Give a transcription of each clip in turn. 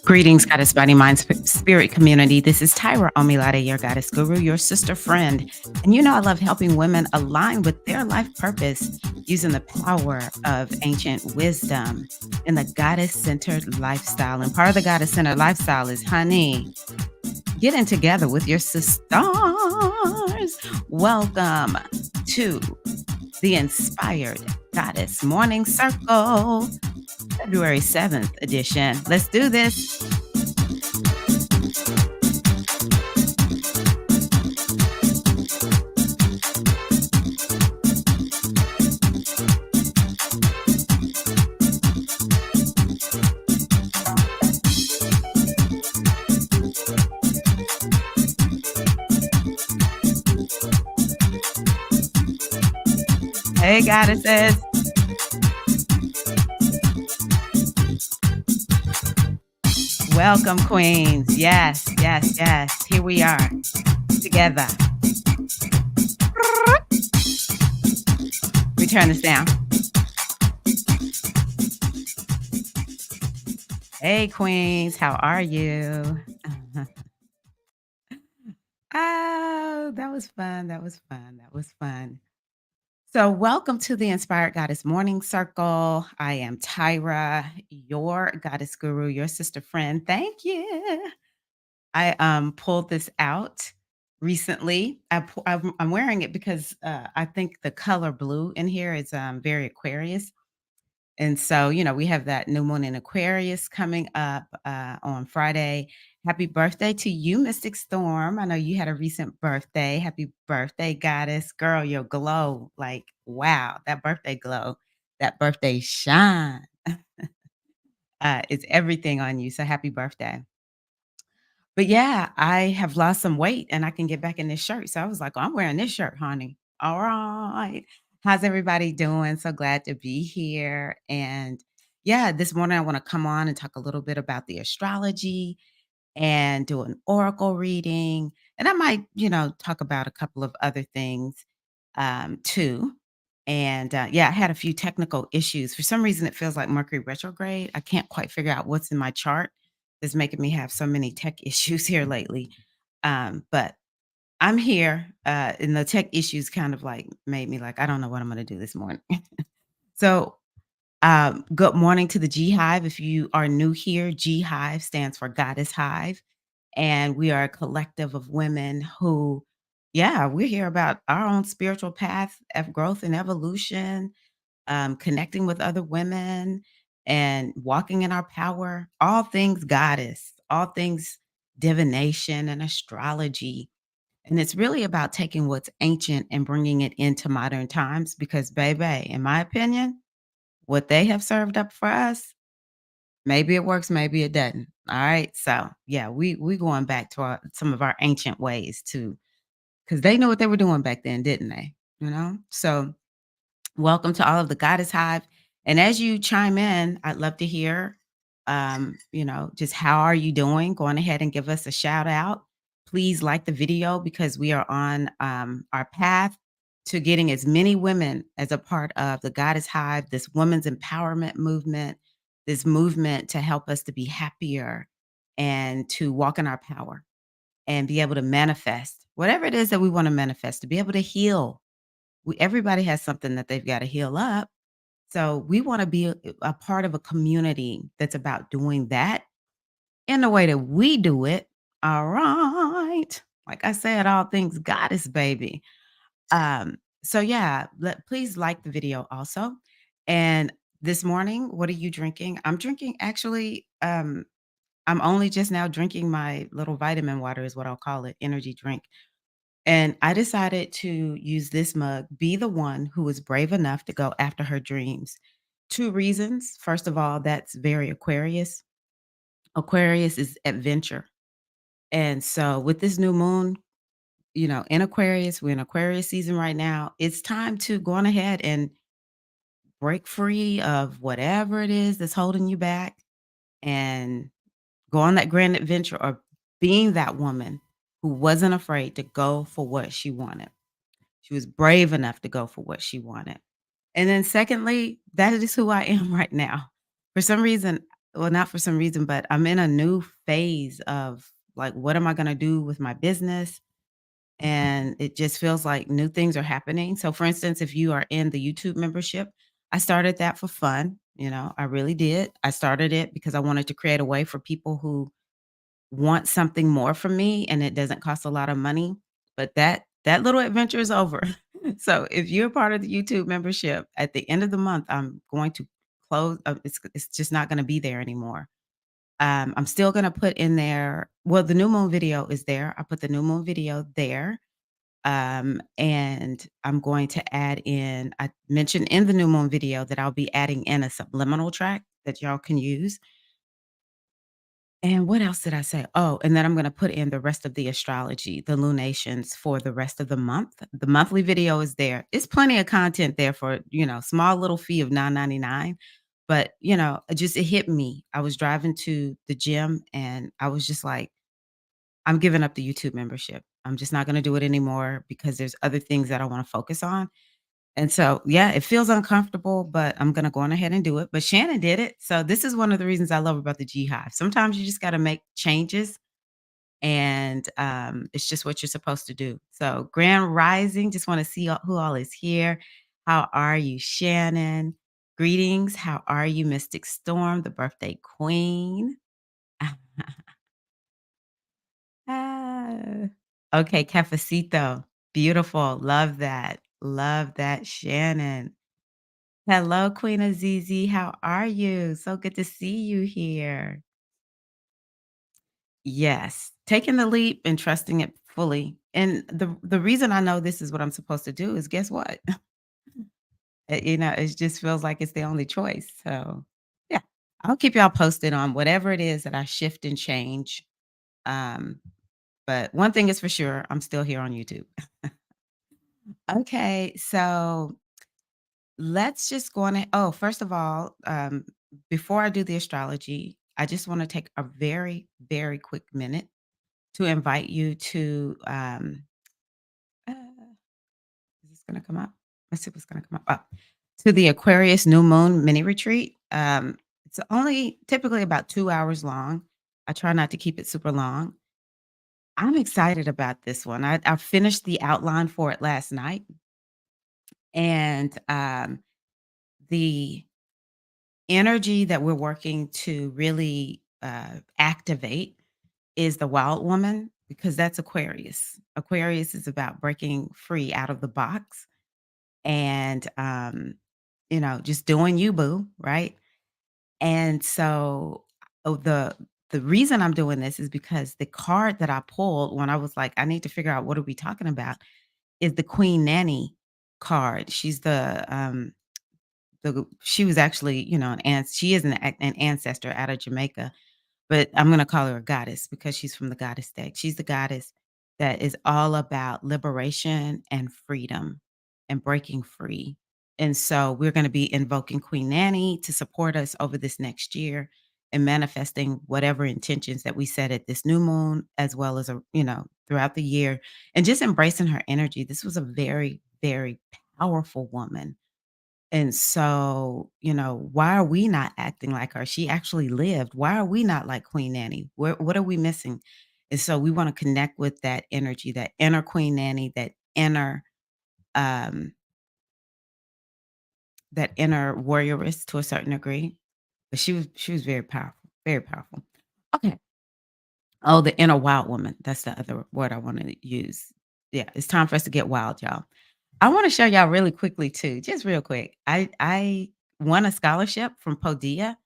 Greetings, Goddess Body Mind Spirit community. This is Tyra Omilade, your goddess guru, your sister friend. And you know, I love helping women align with their life purpose using the power of ancient wisdom in the goddess centered lifestyle. And part of the goddess centered lifestyle is, honey, getting together with your sisters. Welcome to the Inspired Goddess Morning Circle, February 7th edition. Let's do this. Hey, goddesses. Welcome, queens. Yes, yes, yes. Here we are together. We turn this down. Hey, queens. How are you? Oh, that was fun. That was fun. That was fun. So, welcome to the Inspired Goddess Morning Circle. I am Tyra, your goddess guru, your sister friend. Thank you. I pulled this out recently. I'm wearing it because I think the color blue in here is very Aquarius. And so, you know, we have that new moon in Aquarius coming up on Friday. Happy birthday to you, Mystic Storm. I know you had a recent birthday. Happy birthday, goddess. Girl, your glow. Like, wow, that birthday glow, that birthday shine. It's everything on you. So happy birthday. But yeah, I have lost some weight and I can get back in this shirt. So I was like, "Oh, I'm wearing this shirt, honey." All right. How's everybody doing? So glad to be here. And yeah, this morning I want to come on and talk a little bit about the astrology and do an oracle reading. And I might, you know, talk about a couple of other things too. And yeah, I had a few technical issues. For some reason, it feels like Mercury retrograde. I can't quite figure out what's in my chart that's making me have so many tech issues here lately. But I'm here, and the tech issues kind of like made me like, I don't know what I'm going to do this morning. So, good morning to the G Hive. If you are new here, G Hive stands for Goddess Hive. And we are a collective of women who, yeah, we're here about our own spiritual path of growth and evolution, connecting with other women and walking in our power, all things goddess, all things divination and astrology. And it's really about taking what's ancient and bringing it into modern times because, baby, in my opinion, what they have served up for us, maybe it works, maybe it doesn't. All right. So yeah, we going back to some of our ancient ways too, because they knew what they were doing back then, didn't they? You know? So welcome to all of the Goddess Hive. And as you chime in, I'd love to hear, you know, just how are you doing? Go on ahead and give us a shout out. Please like the video because we are on our path to getting as many women as a part of the Goddess Hive, this women's empowerment movement, this movement to help us to be happier and to walk in our power and be able to manifest whatever it is that we want to manifest, to be able to heal. Everybody has something that they've got to heal up. So we want to be a part of a community that's about doing that in the way that we do it. All right. Like I said, all things goddess, baby. So yeah, please like the video also. And this morning, what are you drinking? I'm drinking actually, I'm only just now drinking my little vitamin water, is what I'll call it, energy drink. And I decided to use this mug, be the one who was brave enough to go after her dreams. Two reasons. First of all, that's very Aquarius. Aquarius is adventure. And so with this new moon, you know, in Aquarius, we're in Aquarius season right now. It's time to go on ahead and break free of whatever it is that's holding you back and go on that grand adventure or being that woman who wasn't afraid to go for what she wanted. She was brave enough to go for what she wanted. And then secondly, that is who I am right now. For some reason, well, not for some reason, but I'm in a new phase of like, what am I going to do with my business? And it just feels like new things are happening. So, for instance, if you are in the YouTube membership, I started that for fun. I really did. I started it because I wanted to create a way for people who want something more from me and it doesn't cost a lot of money. But that little adventure is over. So, if you're part of the YouTube membership, at the end of the month, I'm going to close. It's just not going to be there anymore. I'm still going to put in there. Well, the new moon video is there. I put the new moon video there, and I'm going to add in, I mentioned in the new moon video that I'll be adding in a subliminal track that y'all can use. And what else did I say? Oh, and then I'm going to put in the rest of the astrology, the lunations for the rest of the month. The monthly video is there. It's plenty of content there for, small little fee of 9.99. But, it hit me. I was driving to the gym and I was just like, I'm giving up the YouTube membership. I'm just not gonna do it anymore because there's other things that I wanna focus on. And so, yeah, it feels uncomfortable, but I'm gonna go on ahead and do it. But Shannon did it. So this is one of the reasons I love about the G Hive. Sometimes you just gotta make changes and it's just what you're supposed to do. So Grand Rising, just want to see who all is here. How are you, Shannon? Greetings. How are you, Mystic Storm, the birthday queen? Ah. Okay, cafecito. Beautiful. Love that. Love that, Shannon. Hello, Queen Azizi. How are you? So good to see you here. Yes, taking the leap and trusting it fully. And the reason I know this is what I'm supposed to do is guess what? It just feels like it's the only choice. So, yeah, I'll keep y'all posted on whatever it is that I shift and change. Um, but one thing is for sure, I'm still here on YouTube. Okay, so let's just go on. Oh, first of all, before I do the astrology, I just want to take a very, very quick minute to invite you to. Uh, is this going to come up? Let's see what's going to come up. Oh, to the Aquarius New Moon mini retreat. It's only typically about 2 hours long. I try not to keep it super long. I'm excited about this one. I finished the outline for it last night, and the energy that we're working to really activate is the wild woman because that's Aquarius. Aquarius is about breaking free out of the box and just doing you, boo, right? And so the reason I'm doing this is because the card that I pulled when I was like, I need to figure out what are we talking about is the Queen Nanny card. She's she was actually, she is an ancestor out of Jamaica, but I'm gonna call her a goddess because she's from the goddess deck. She's the goddess that is all about liberation and freedom and breaking free. And so we're gonna be invoking Queen Nanny to support us over this next year and manifesting whatever intentions that we set at this new moon, as well as throughout the year, and just embracing her energy. This was a very, very powerful woman and so, why are we not acting like her? She actually lived. Why are we not like Queen Nanny? What are we missing? And so we want to connect with that energy, that inner Queen Nanny, um, that inner warrioress to a certain degree. But she was very powerful, very powerful. Okay. Oh, the inner wild woman. That's the other word I want to use. Yeah, it's time for us to get wild, y'all. I want to show y'all really quickly too, just real quick. I won a scholarship from Podia.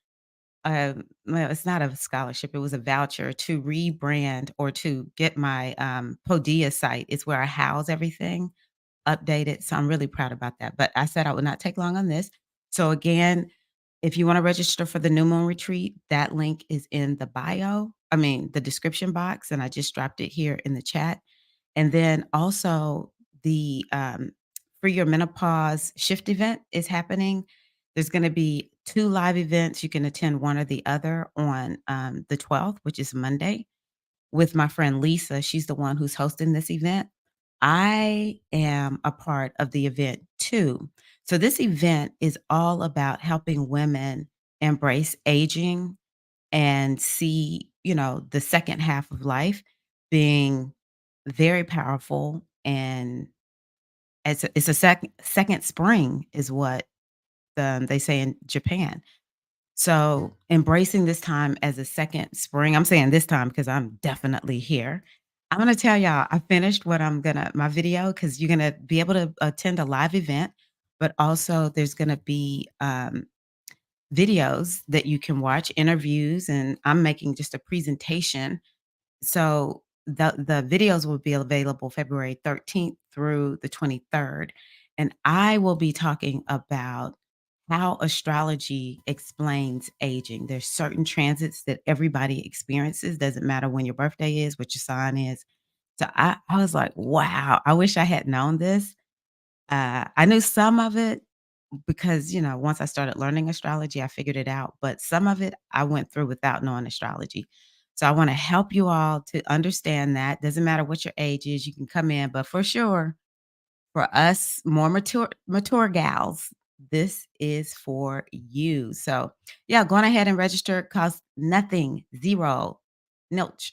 Well, it's not a scholarship, it was a voucher to rebrand or to get my, Podia site. It's where I house everything updated, so I'm really proud about that, but I said I would not take long on this. So again, if you wanna register for the New Moon Retreat, that link is in the bio the description box, and I just dropped it here in the chat. And then also the, Free Your Menopause Shift event is happening. There's gonna be 2 live events. You can attend one or the other on, the 12th, which is Monday, with my friend Lisa. She's the one who's hosting this event. I am a part of the event too. So this event is all about helping women embrace aging and see, the second half of life being very powerful, and it's a second spring is what, they say in Japan. So, embracing this time as a second spring, I'm saying this time because I'm definitely here. I'm gonna tell y'all, I finished what I'm gonna my video because 'cause you're gonna be able to attend a live event, but also there's gonna be, videos that you can watch, interviews, and I'm making just a presentation. So the videos will be available February 13th through the 23rd, and I will be talking about how astrology explains aging. There's certain transits that everybody experiences, doesn't matter when your birthday is, what your sign is. So I was like, wow, I wish I had known this. I knew some of it because, once I started learning astrology, I figured it out. But some of it I went through without knowing astrology. So I want to help you all to understand that. Doesn't matter what your age is, you can come in. But for sure, for us more mature gals, this is for you. So yeah, going ahead and register costs nothing, zero, nilch.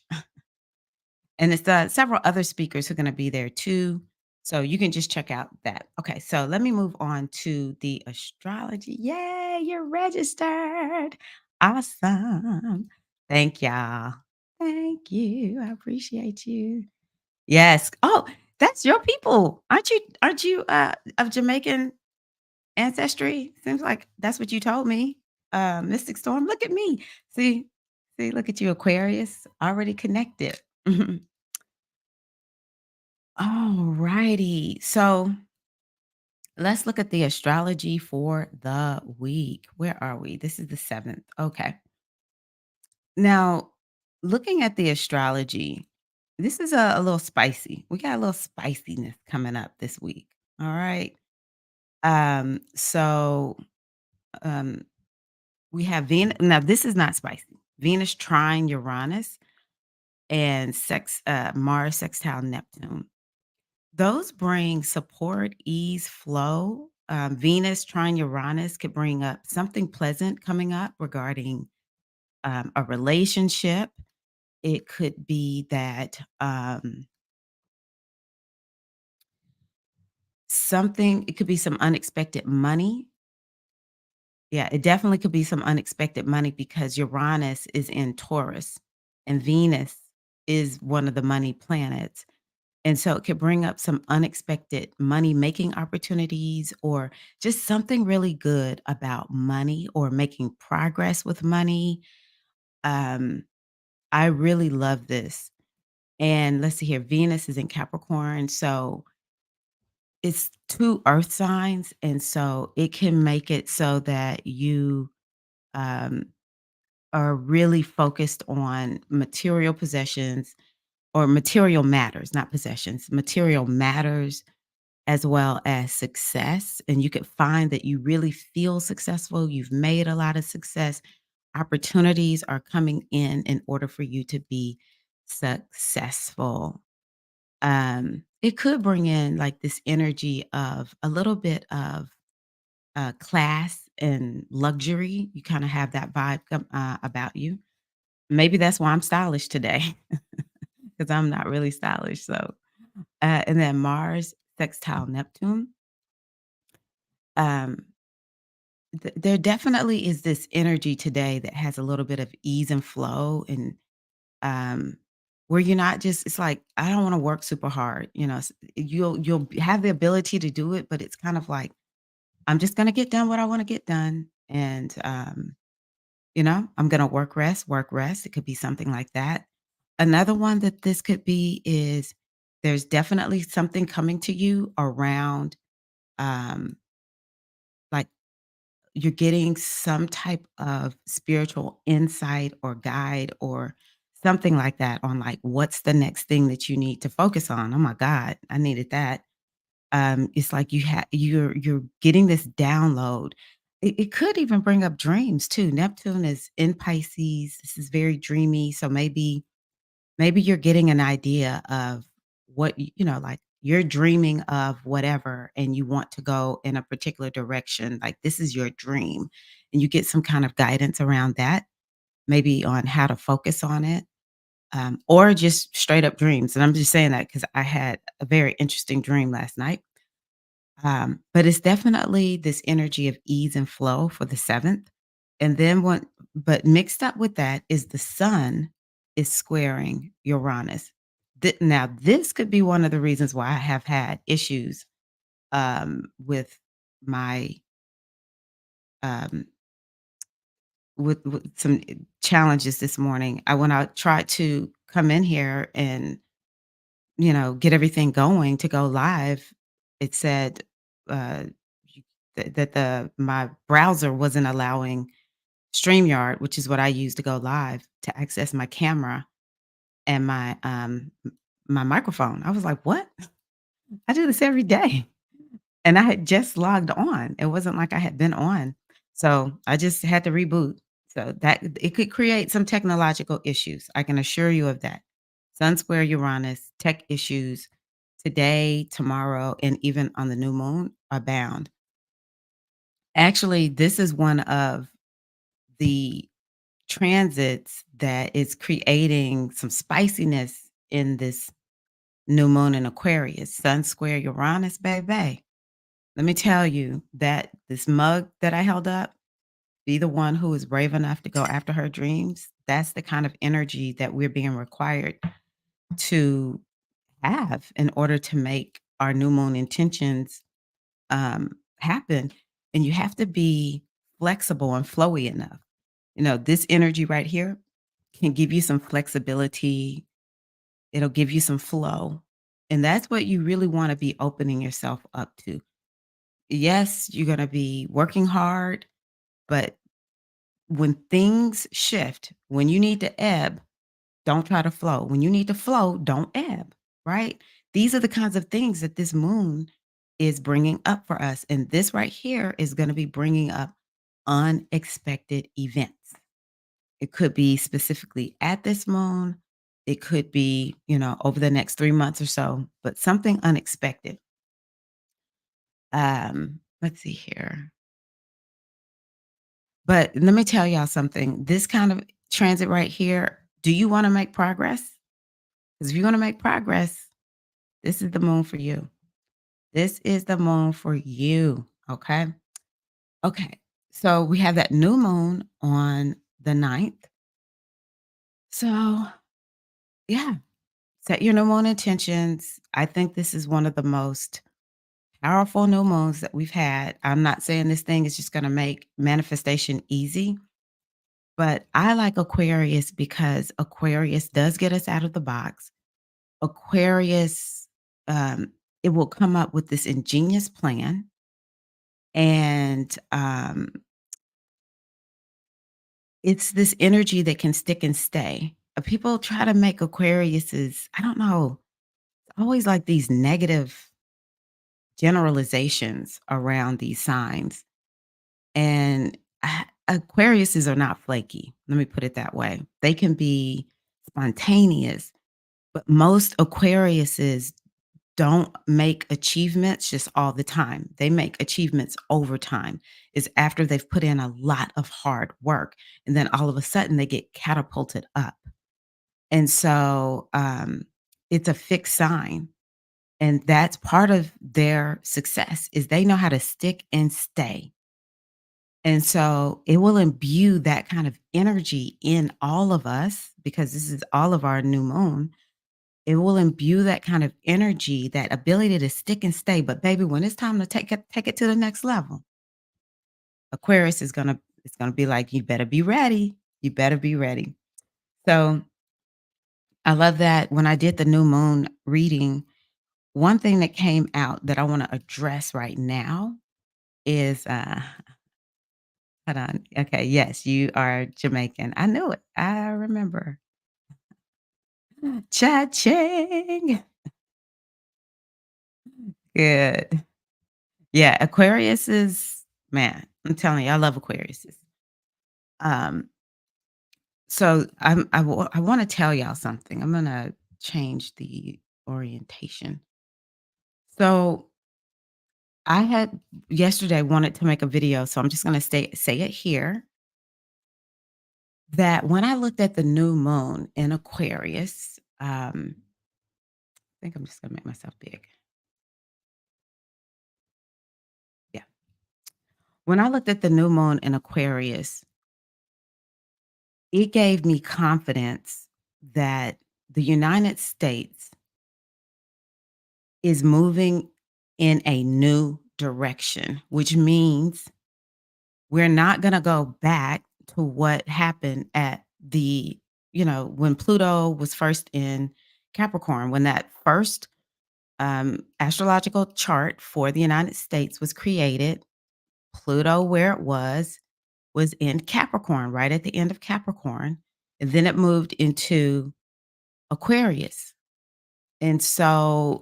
And it's, several other speakers who are gonna be there too, so you can just check out that. Okay, so let me move on to the astrology. Yay, you're registered. Awesome. Thank y'all. Thank you. I appreciate you. Yes. Oh, that's your people. Aren't you, of Jamaican ancestry? Seems like that's what you told me. Mystic Storm, look at me. See? See, look at you, Aquarius, already connected. Alrighty. So let's look at the astrology for the week. Where are we? This is the 7th. Okay. Now, looking at the astrology, this is a little spicy. We got a little spiciness coming up this week. All right. So um we have Venus. Now, this is not spicy. Venus trine Uranus and Mars sextile Neptune. Those bring support, ease, flow. Venus trine Uranus could bring up something pleasant coming up regarding a relationship. It could be that it could be some unexpected money. Yeah, it definitely could be some unexpected money because Uranus is in Taurus and Venus is one of the money planets. And so it could bring up some unexpected money-making opportunities or just something really good about money or making progress with money. Um, I really love this. And let's see here, Venus is in Capricorn, so it's 2 earth signs, and so it can make it so that you, um, are really focused on material possessions or material matters, not possessions, material matters as well as success. And you could find that you really feel successful. You've made a lot of success. Opportunities are coming in order for you to be successful. It could bring in like this energy of a little bit of class and luxury. You kind of have that vibe about you. Maybe that's why I'm stylish today because I'm not really stylish. So, and then Mars sextile Neptune. Um, there definitely is this energy today that has a little bit of ease and flow and um where you're not just it's like I don't want to work super hard, you'll have the ability to do it, but it's kind of like I'm just going to get done what I want to get done, and I'm going to work rest. It could be something like that. Another one that this could be is there's definitely something coming to you around um like you're getting some type of spiritual insight or guide or something like that on like what's the next thing that you need to focus on. Oh my God, I needed that. It's like you're getting this download. it could even bring up dreams too. Neptune is in Pisces. This is very dreamy. So maybe you're getting an idea of what like you're dreaming of whatever and you want to go in a particular direction. Like this is your dream. And you get some kind of guidance around that, maybe on how to focus on it. Or just straight up dreams. And I'm just saying that because I had a very interesting dream last night. But it's definitely this energy of ease and flow for the seventh. And then but mixed up with that is the sun is squaring Uranus. Now, this could be one of the reasons why I have had issues with my um, with some challenges this morning. When I tried to come in here and get everything going to go live, it said, uh, that my browser wasn't allowing StreamYard, which is what I use to go live, to access my camera and my microphone. I was like, "What? I do this every day." And I had just logged on. It wasn't like I had been on. So, I just had to reboot. So, that it could create some technological issues. I can assure you of that. Sun square Uranus, tech issues today, tomorrow, and even on the new moon abound. Actually, this is one of the transits that is creating some spiciness in this new moon in Aquarius. Sun square Uranus, baby. Let me tell you that this mug that I held up, be the one who is brave enough to go after her dreams. That's the kind of energy that we're being required to have in order to make our new moon intentions happen. And you have to be flexible and flowy enough. This energy right here can give you some flexibility. It'll give you some flow. And that's what you really want to be opening yourself up to. Yes, you're going to be working hard, but when things shift, when you need to ebb, don't try to flow. When you need to flow, don't ebb, right? These are the kinds of things that this moon is bringing up for us. And this right here is going to be bringing up unexpected events. It could be specifically at this moon. It could be, over the next 3 months or so, but something unexpected. Let's see here. But let me tell y'all something. This kind of transit right here, do you want to make progress? Because if you want to make progress, this is the moon for you. This is the moon for you. Okay. Okay. So we have that new moon on the 9th. So, yeah, set your new moon intentions. I think this is one of the most powerful new moons that we've had. I'm not saying this thing is just going to make manifestation easy, but I like Aquarius because Aquarius does get us out of the box. Aquarius, um, it will come up with this ingenious plan, and it's this energy that can stick and stay. People try to make Aquariuses, I don't know, always like these negative generalizations around these signs. And Aquariuses are not flaky. Let me put it that way. They can be spontaneous, but most Aquariuses don't make achievements just all the time. They make achievements over time. Is after they've put in a lot of hard work, and then all of a sudden they get catapulted up. And so it's a fixed sign. And that's part of their success is they know how to stick and stay. And so it will imbue that kind of energy in all of us because this is all of our new moon. It will imbue that kind of energy, that ability to stick and stay. But baby, when it's time to take it to the next level, Aquarius is gonna it's gonna be like, you better be ready. You better be ready. So I love that when I did the new moon reading, one thing that came out that I want to address right now is hold on. Okay, yes, you are Jamaican. I knew it. I remember. Cha-ching. Good. Yeah, Aquarius is Man, I'm telling you, I love Aquariuses. Um, so I wanna tell y'all something. I'm gonna change the orientation. So, I had yesterday wanted to make a video, so I'm just gonna say it here, that when I looked at the new moon in Aquarius, I think I'm just gonna make myself big. Yeah. When I looked at the new moon in Aquarius, it gave me confidence that the United States is moving in a new direction, which means we're not going to go back to what happened at when Pluto was first in Capricorn, when that first astrological chart for the United States was created. Pluto, where it was in Capricorn, right at the end of Capricorn. And then it moved into Aquarius. And so,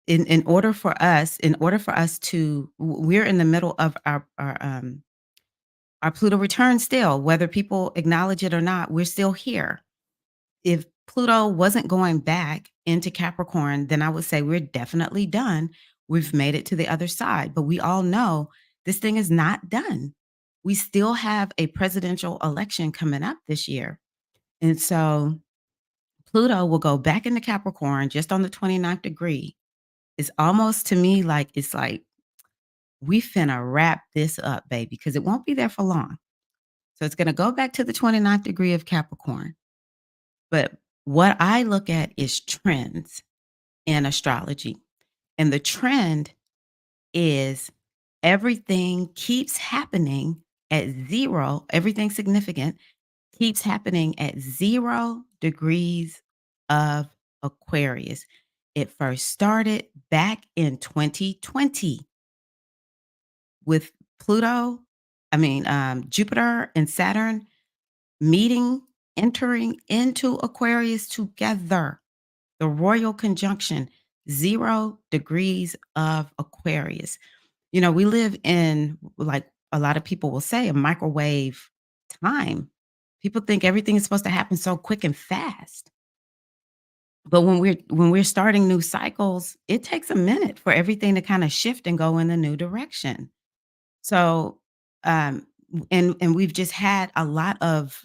in order for us to we're in the middle of our Pluto return still, whether people acknowledge it or not, we're still here. If Pluto wasn't going back into Capricorn, then I would say we're definitely done. We've made it to the other side, but we all know this thing is not done. We still have a presidential election coming up this year. And so Pluto will go back into Capricorn just on the 29th degree. It's almost to me like it's like we finna wrap this up, baby, because it won't be there for long. So it's going to go back to the 29th degree of Capricorn. But what I look at is trends in astrology. And the trend is everything keeps happening at zero, everything significant keeps happening at 0 degrees of Aquarius. It first started back in 2020 with Jupiter and Saturn meeting, entering into Aquarius together. The royal conjunction, 0 degrees of Aquarius. We live in, like a lot of people will say, a microwave time. People think everything is supposed to happen so quick and fast. But when we're starting new cycles, it takes a minute for everything to kind of shift and go in a new direction. So, and we've just had a lot of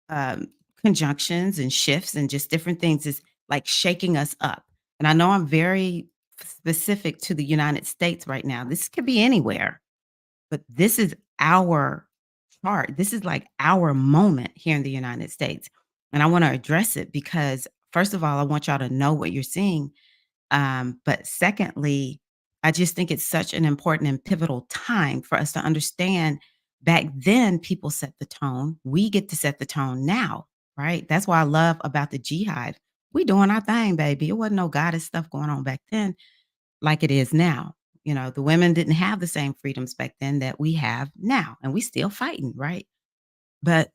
um, conjunctions and shifts and just different things is like shaking us up. And I know I'm very specific to the United States right now. This could be anywhere, but this is our chart. This is like our moment here in the United States. And I want to address it because, first of all, I want y'all to know what you're seeing, but secondly, I just think it's such an important and pivotal time for us to understand back then people set the tone. We get to set the tone now, right? That's why I love about the G Hive. We doing our thing, baby. It wasn't no goddess stuff going on back then like it is now. The women didn't have the same freedoms back then that we have now, and we still fighting, right? But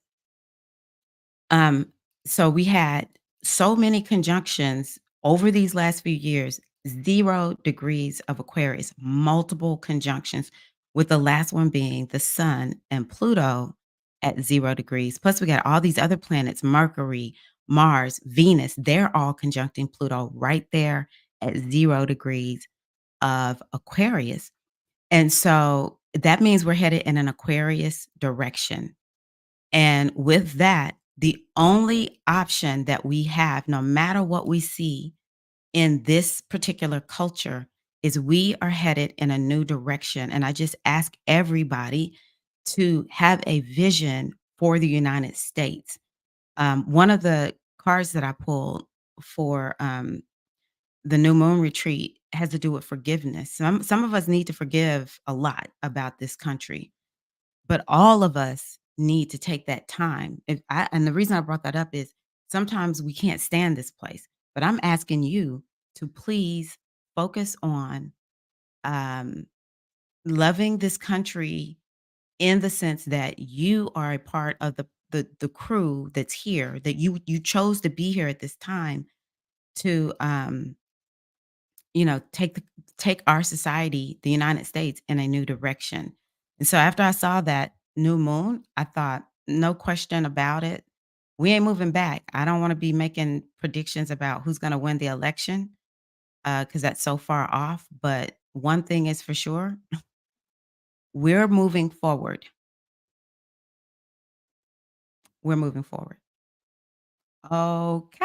um, so we had so many conjunctions over these last few years, 0 degrees of Aquarius, multiple conjunctions, with the last one being the Sun and Pluto at 0 degrees. Plus, we got all these other planets, Mercury, Mars, Venus, they're all conjuncting Pluto right there at 0 degrees of Aquarius. And so that means we're headed in an Aquarius direction. And with that, the only option that we have, no matter what we see in this particular culture, is we are headed in a new direction. And I just ask everybody to have a vision for the United States. One of the cards that I pulled for the new moon retreat has to do with forgiveness. Some of us need to forgive a lot about this country, but all of us need to take that time. And the reason I brought that up is sometimes we can't stand this place, but I'm asking you to please focus on um, loving this country in the sense that you are a part of the crew that's here, that you chose to be here at this time to take take our society, the United States, in a new direction. And so after I saw that new moon, I thought, no question about it. We ain't moving back. I don't want to be making predictions about who's going to win the election because that's so far off. But one thing is for sure, we're moving forward. We're moving forward. Okay.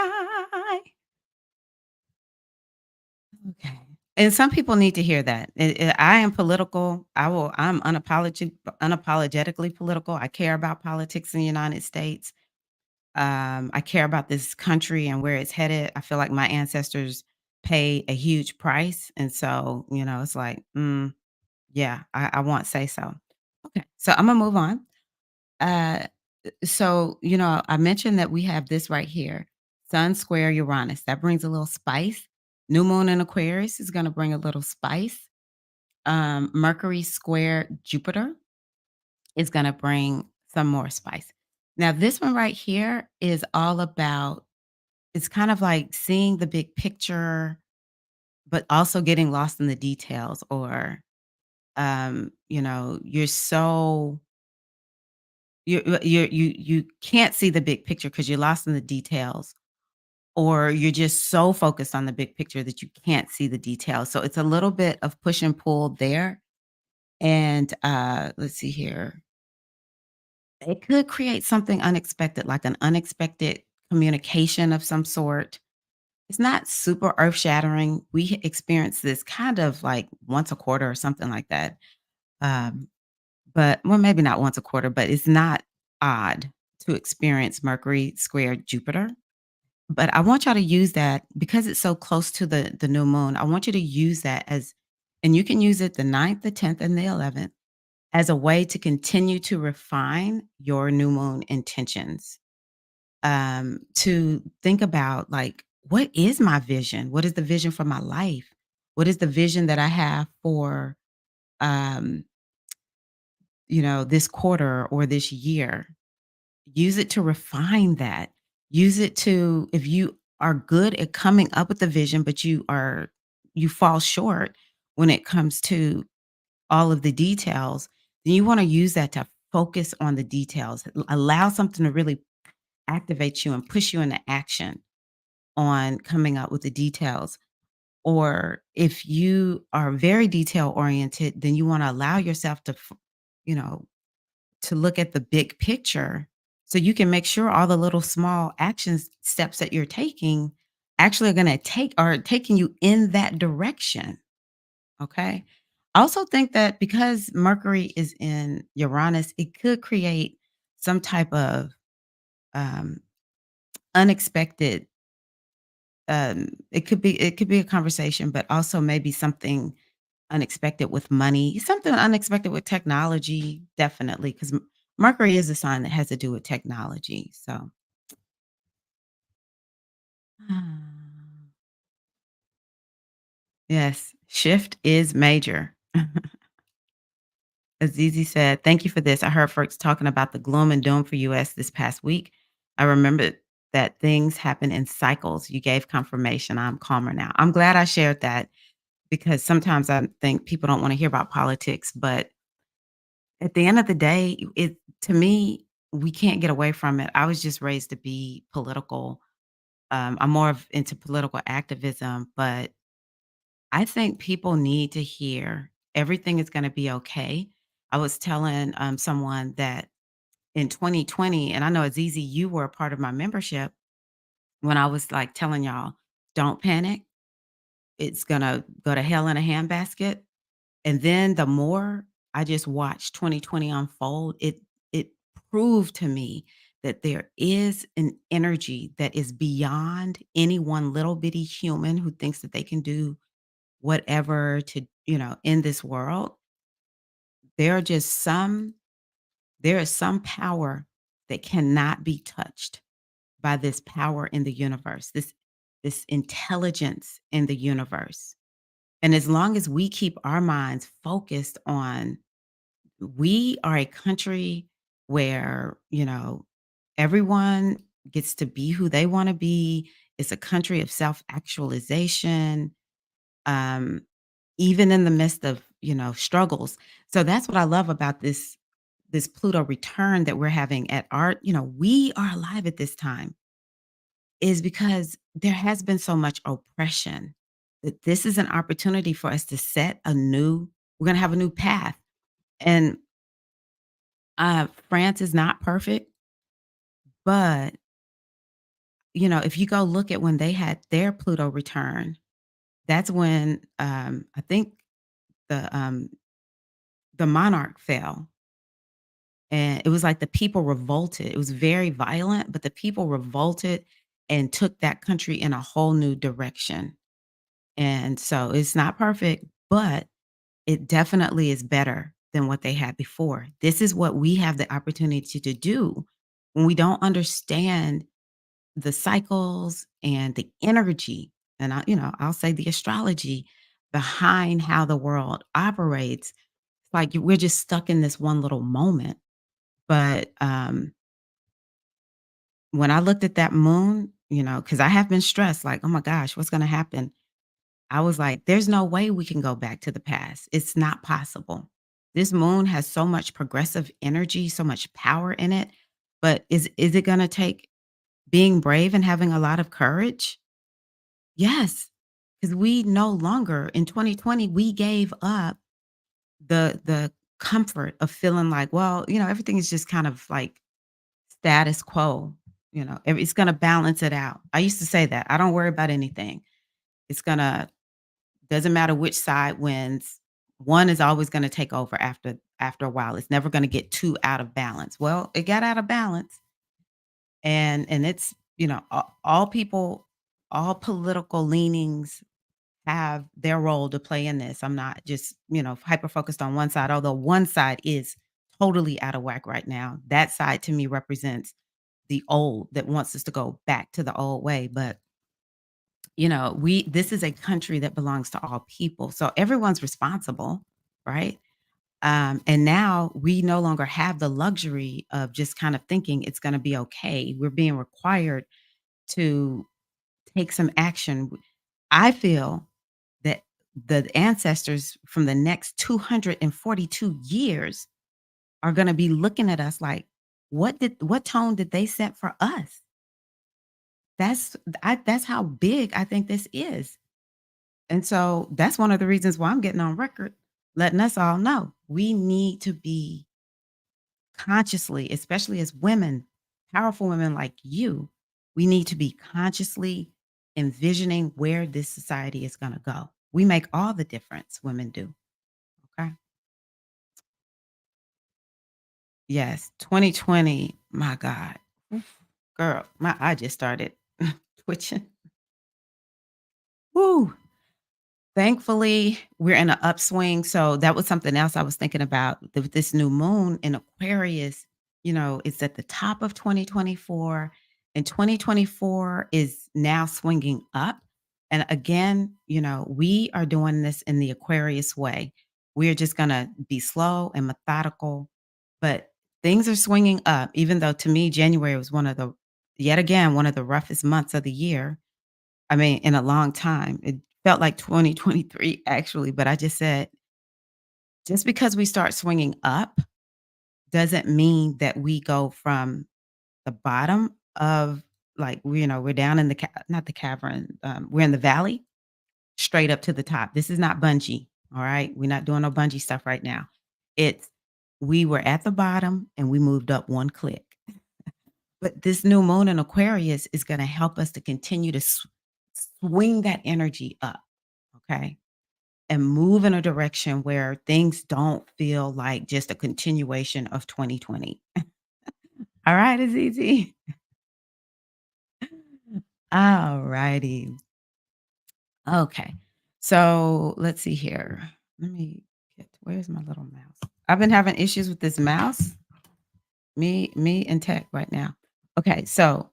Okay. And some people need to hear that. I am political. I'm unapologetically political. I care about politics in the United States. I care about this country and where it's headed. I feel like my ancestors pay a huge price. And so, it's like, yeah, I won't say so. Okay. So I'm going to move on. Uh, so, I mentioned that we have this right here, Sun square Uranus. That brings a little spice. New moon in Aquarius is going to bring a little spice. Mercury square Jupiter is going to bring some more spice. Now, this one right here is all about, it's kind of like seeing the big picture, but also getting lost in the details, or, you're so you can't see the big picture because you're lost in the details, or you're just so focused on the big picture that you can't see the details. So it's a little bit of push and pull there. And let's see here. It could create something unexpected, like an unexpected communication of some sort. It's not super earth shattering. We experience this kind of like once a quarter or something like that. Um, but well, maybe not once a quarter, but it's not odd to experience Mercury square Jupiter. But I want y'all to use that because it's so close to the new moon. I want you to use that as, and you can use it the 9th, the 10th, and the 11th as a way to continue to refine your new moon intentions. To think about, like, what is my vision? What is the vision for my life? What is the vision that I have for um, this quarter or this year? Use it to refine that. Use it to, if you are good at coming up with the vision, but you fall short when it comes to all of the details, then you want to use that to focus on the details. Allow something to really activate you and push you into action on coming up with the details. Or if you are very detail oriented, then you want to allow yourself to, you know, to look at the big picture so you can make sure all the little small actions steps that you're taking actually are going to take are taking you in that direction. Okay. I also think that because Mercury is in Uranus, it could create some type of um, unexpected. It could be a conversation, but also maybe something unexpected with money, something unexpected with technology, definitely, 'cause Mercury is a sign that has to do with technology, so yes, shift is major. Azizi said, "Thank you for this. I heard folks talking about the gloom and doom for US this past week. I remembered that things happen in cycles. You gave confirmation. I'm calmer now." I'm glad I shared that because sometimes I think people don't wanna hear about politics, but at the end of the day, it to me, we can't get away from it. I was just raised to be political. I'm more of into political activism, but I think people need to hear everything is gonna be okay. I was telling, someone that in 2020, and I know Azizi, you were a part of my membership when I was, like, telling y'all, "Don't panic. It's gonna go to hell in a handbasket." And then the more I just watched 2020 unfold, it proved to me that there is an energy that is beyond any one little bitty human who thinks that they can do whatever to, in this world. There are just some there is some power that cannot be touched by this power in the universe, this intelligence in the universe. And as long as we keep our minds focused on, we are a country where, everyone gets to be who they want to be. It's a country of self actualization. even in the midst of, struggles. So that's what I love about this Pluto return that we're having at our, we are alive at this time is because there has been so much oppression that this is an opportunity for us to set we're going to have a new path. And France is not perfect, but if you go look at when they had their Pluto return, that's when I think the um, the monarch fell. And it was like the people revolted. It was very violent, but the people revolted and took that country in a whole new direction. And so it's not perfect, but it definitely is better than what they had before. This is what we have the opportunity to do when we don't understand the cycles and the energy. And I'll say the astrology behind how the world operates. Like we're just stuck in this one little moment. But when I looked at that moon, because I have been stressed, like, oh my gosh, what's going to happen? I was like, there's no way we can go back to the past. It's not possible. This moon has so much progressive energy, so much power in it. But is it going to take being brave and having a lot of courage? Yes, because we no longer in 2020 we gave up the comfort of feeling like, well, everything is just kind of like status quo. It's going to balance it out. I used to say that I don't worry about anything. It's gonna Doesn't matter which side wins. One is always going to take over after a while. It's never going to get too out of balance. Well, it got out of balance, and it's all people, all political leanings have their role to play in this. I'm not just hyper focused on one side, although one side is totally out of whack right now. That side to me represents the old that wants us to go back to the old way, but we this is a country that belongs to all people. So everyone's responsible, right? And now we no longer have the luxury of just kind of thinking it's going to be okay. We're being required to take some action. I feel that the ancestors from the next 242 years are going to be looking at us like, what tone did they set for us? That's how big I think this is. And so that's one of the reasons why I'm getting on record, letting us all know we need to be consciously, especially as women, powerful women like you, we need to be consciously envisioning where this society is going to go. We make all the difference, women do. Okay. Yes. 2020, my God. Oof, girl, my eye just started twitching. Woo. Thankfully, we're in an upswing, so that was something else I was thinking about with this new moon in Aquarius. It's at the top of 2024, and 2024 is now swinging up. And again, we are doing this in the Aquarius way. We're just going to be slow and methodical, but things are swinging up, even though to me, January was yet again, one of the roughest months of the year. I mean, in a long time. It felt like 2023 actually, but I just said, just because we start swinging up doesn't mean that we go from the bottom of like, we're down in not the cavern, we're in the valley straight up to the top. This is not bungee, all right? We're not doing no bungee stuff right now. It's we were at the bottom and we moved up one click. But this new moon in Aquarius is gonna help us to continue to swing that energy up, okay? And move in a direction where things don't feel like just a continuation of 2020. All right, it's easy. All righty. Okay. So let's see here. Let me where's my little mouse? I've been having issues with this mouse. Me and tech right now. Okay, so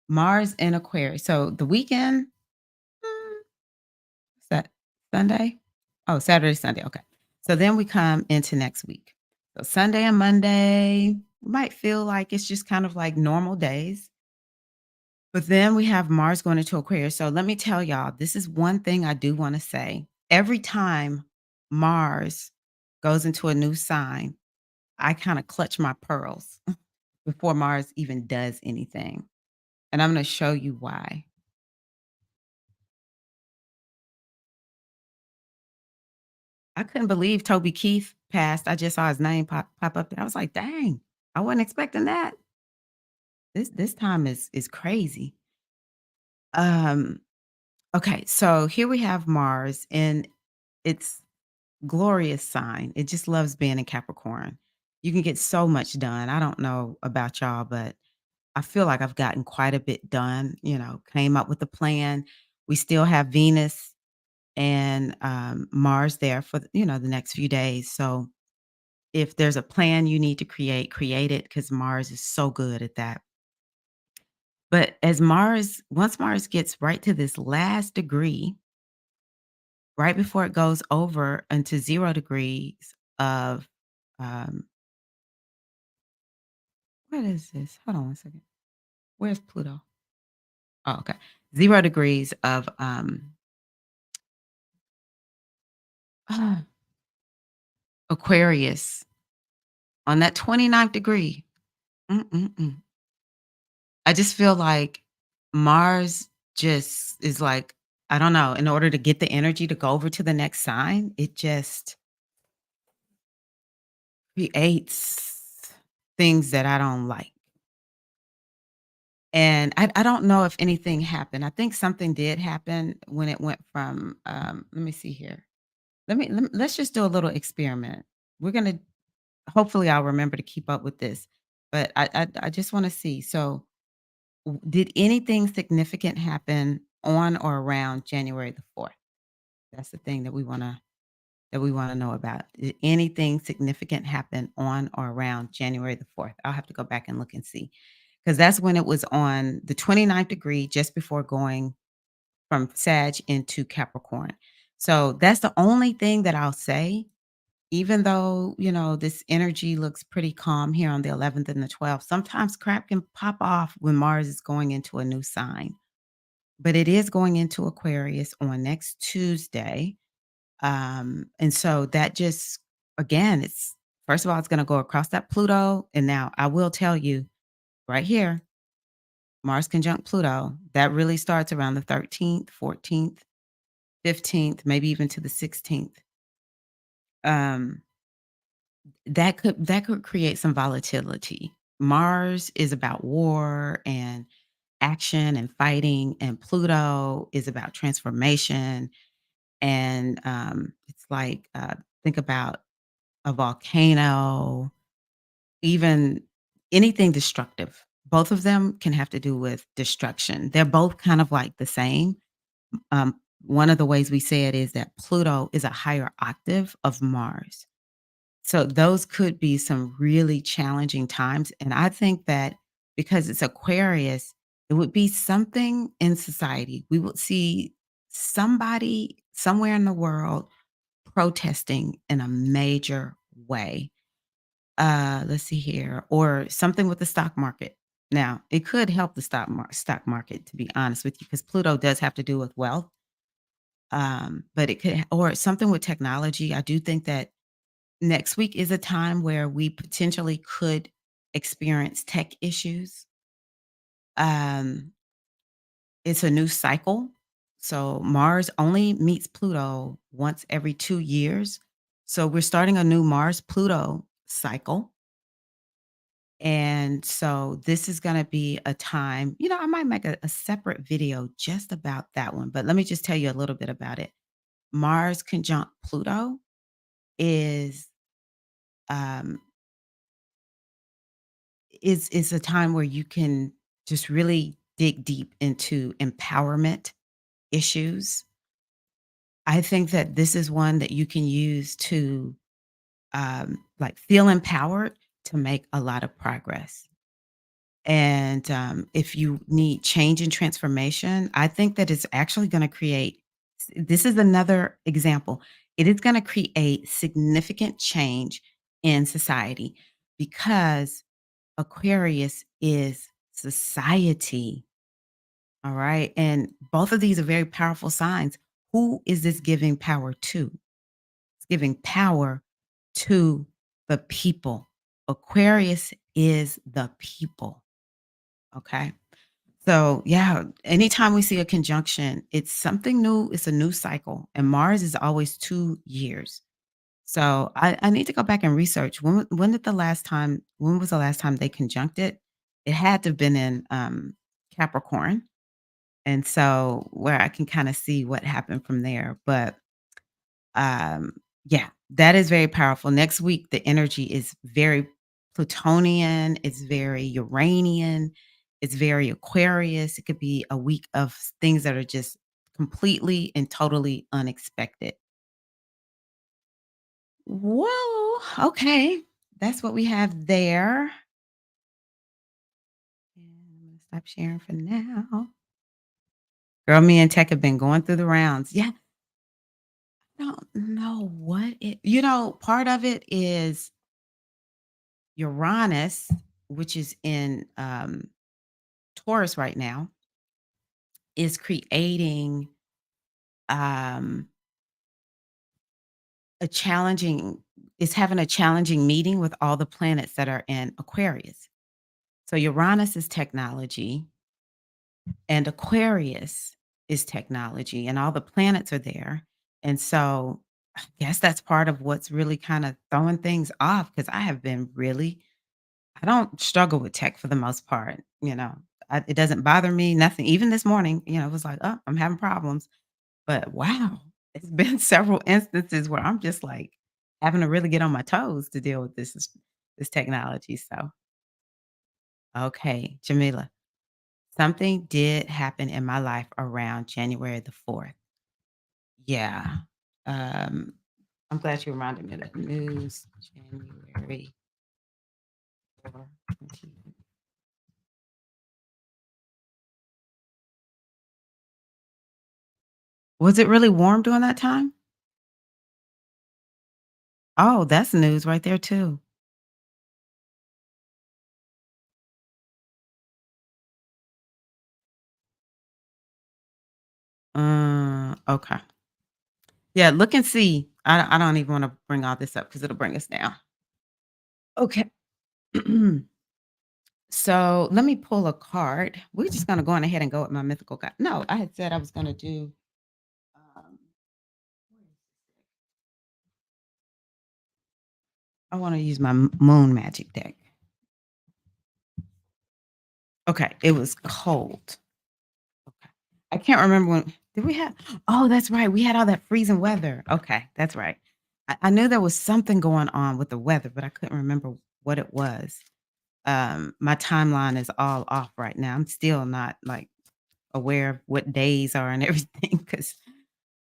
Mars in Aquarius. So the weekend, Sat Sunday? Oh, Saturday, Sunday, okay. So then we come into next week. So Sunday and Monday might feel like it's just kind of like normal days, but then we have Mars going into Aquarius. So let me tell y'all, this is one thing I do wanna say. Every time Mars goes into a new sign, I kinda clutch my pearls before Mars even does anything, and I'm gonna show you why. I couldn't believe Toby Keith passed. I just saw his name pop up there. I was like, "Dang, I wasn't expecting that." This time is crazy. Um, okay, so here we have Mars in its glorious sign. It just loves being in Capricorn. You can get so much done. I don't know about y'all, but I feel like I've gotten quite a bit done, came up with a plan. We still have Venus and Mars there for, the next few days. So if there's a plan you need to create it because Mars is so good at that. But once Mars gets right to this last degree, right before it goes over into 0 degrees of, um, what is this? Hold on one second. Where's Pluto? Oh, okay. 0 degrees of ah, Aquarius on that 29th degree. Mm-mm-mm. I just feel like Mars just is like, I don't know, in order to get the energy to go over to the next sign, it just creates things that I don't like. And I don't know if anything happened. I think something did happen when it went from, let me see here. Let's just do a little experiment. We're gonna hopefully I'll remember to keep up with this, but I just want to see. So, did anything significant happen on or around January the 4th? That's the thing that we wanna know about. Did anything significant happen on or around January the 4th? I'll have to go back and look and see, because that's when it was on the 29th degree just before going from Sag into Capricorn. So, that's the only thing that I'll say, even though, this energy looks pretty calm here on the 11th and the 12th, sometimes crap can pop off when Mars is going into a new sign. But it is going into Aquarius on next Tuesday. And so that just, again, it's first of all, it's going to go across that Pluto. And now I will tell you right here, Mars conjunct Pluto, that really starts around the 13th, 14th, 15th, maybe even to the 16th. Um, that could create some volatility. Mars is about war and action and fighting, and Pluto is about transformation. And it's like, think about a volcano, even anything destructive. Both of them can have to do with destruction. They're both kind of like the same. One of the ways we say it is that Pluto is a higher octave of Mars. So those could be some really challenging times. And I think that because it's Aquarius, it would be something in society. We would see somebody somewhere in the world protesting in a major way. Let's see here, or something with the stock market. Now, it could help the stock market, to be honest with you, because Pluto does have to do with wealth. But it could, or something with technology. I do think that next week is a time where we potentially could experience tech issues. Um, it's a new cycle. So Mars only meets Pluto once every 2 years. So we're starting a new Mars Pluto cycle. And so this is going to be a time, I might make a separate video just about that one, but let me just tell you a little bit about it. Mars conjunct Pluto is um, is a time where you can just really dig deep into empowerment issues. I think that this is one that you can use to like feel empowered to make a lot of progress. And if you need change and transformation, I think that it's actually going to create. This is another example. It is going to create significant change in society because Aquarius is society. All right. And both of these are very powerful signs. Who is this giving power to? giving power to the people. Aquarius is the people. Okay. So, yeah, anytime we see a conjunction, it's something new, it's a new cycle. And Mars is always 2 years. So I need to go back and research when was the last time they conjuncted? It had to have been in Capricorn. And so where I can kind of see what happened from there. But um, yeah, that is very powerful. Next week, the energy is very Plutonian, it's very Uranian, it's very Aquarius. It could be a week of things that are just completely and totally unexpected. Whoa, okay. That's what we have there. And I'm gonna stop sharing for now. Girl, me and Tech have been going through the rounds. Yeah, I don't know what it part of it is Uranus, which is in Taurus right now, is creating um a challenging is having a challenging meeting with all the planets that are in Aquarius. So Uranus is technology and Aquarius is technology and all the planets are there. And so I guess that's part of what's really kind of throwing things off because I don't struggle with tech for the most part. It doesn't bother me, nothing. Even this morning, it was like, oh, I'm having problems. But wow, it's been several instances where I'm just like having to really get on my toes to deal with this technology. So, okay, Jamila, something did happen in my life around January the 4th. Yeah. Um, I'm glad you reminded me of that news. January 4th. Was it really warm during that time? Oh, that's news right there too. Okay. Yeah, look and see. I don't even wanna bring all this up because 'cause it'll bring us down. Okay. So, let me pull a card. We're just gonna go on ahead and go with my mythical guy. No, I had said I was gonna do, um, I wanna use my m moon magic deck. Okay, it was cold. Okay. I can't remember when did we have oh, that's right, we had all that freezing weather. Okay, that's right. I knew there was something going on with the weather, but I couldn't remember what it was. My timeline is all off right now. I'm still not, like, aware of what days are and everything because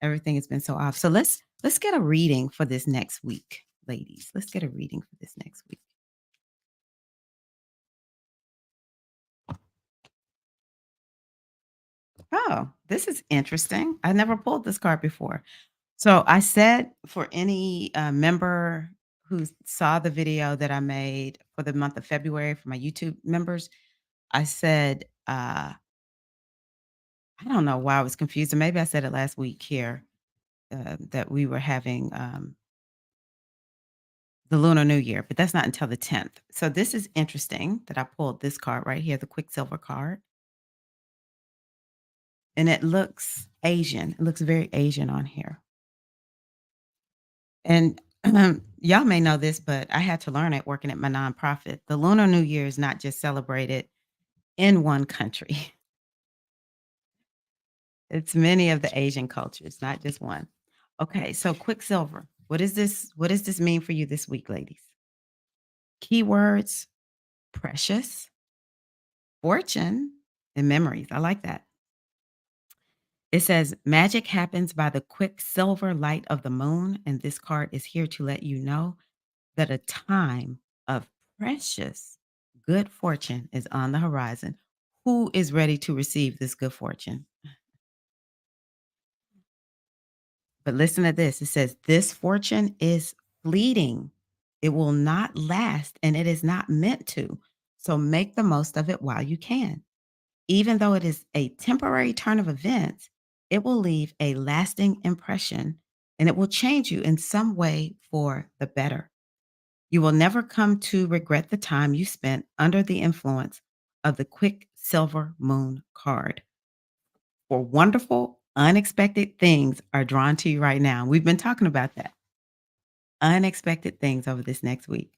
everything has been so off. So let's get a reading for this next week, ladies. Let's get a reading for this next week. Oh, this is interesting. I never pulled this card before. So I said for any member who saw the video that I made for the month of February for my YouTube members, I said, I don't know why I was confused. And maybe I said it last week here that we were having the Lunar New Year, but that's not until the 10th. So this is interesting that I pulled this card right here, the Quicksilver card. And it looks Asian. It looks very Asian on here. And y'all may know this, but I had to learn it working at my nonprofit. The Lunar New Year is not just celebrated in one country. It's many of the Asian cultures, not just one. Okay, so Quicksilver. What does this mean for you this week, ladies? Keywords: precious, fortune, and memories. I like that. It says magic happens by the quicksilver light of the moon, and this card is here to let you know that a time of precious good fortune is on the horizon. Who is ready to receive this good fortune? But listen to this. It says this fortune is fleeting. It will not last and it is not meant to. So make the most of it while you can. Even though it is a temporary turn of events, it will leave a lasting impression and it will change you in some way for the better. You will never come to regret the time you spent under the influence of the quick silver moon card. For wonderful, unexpected things are drawn to you right now. We've been talking about that. Unexpected things over this next week.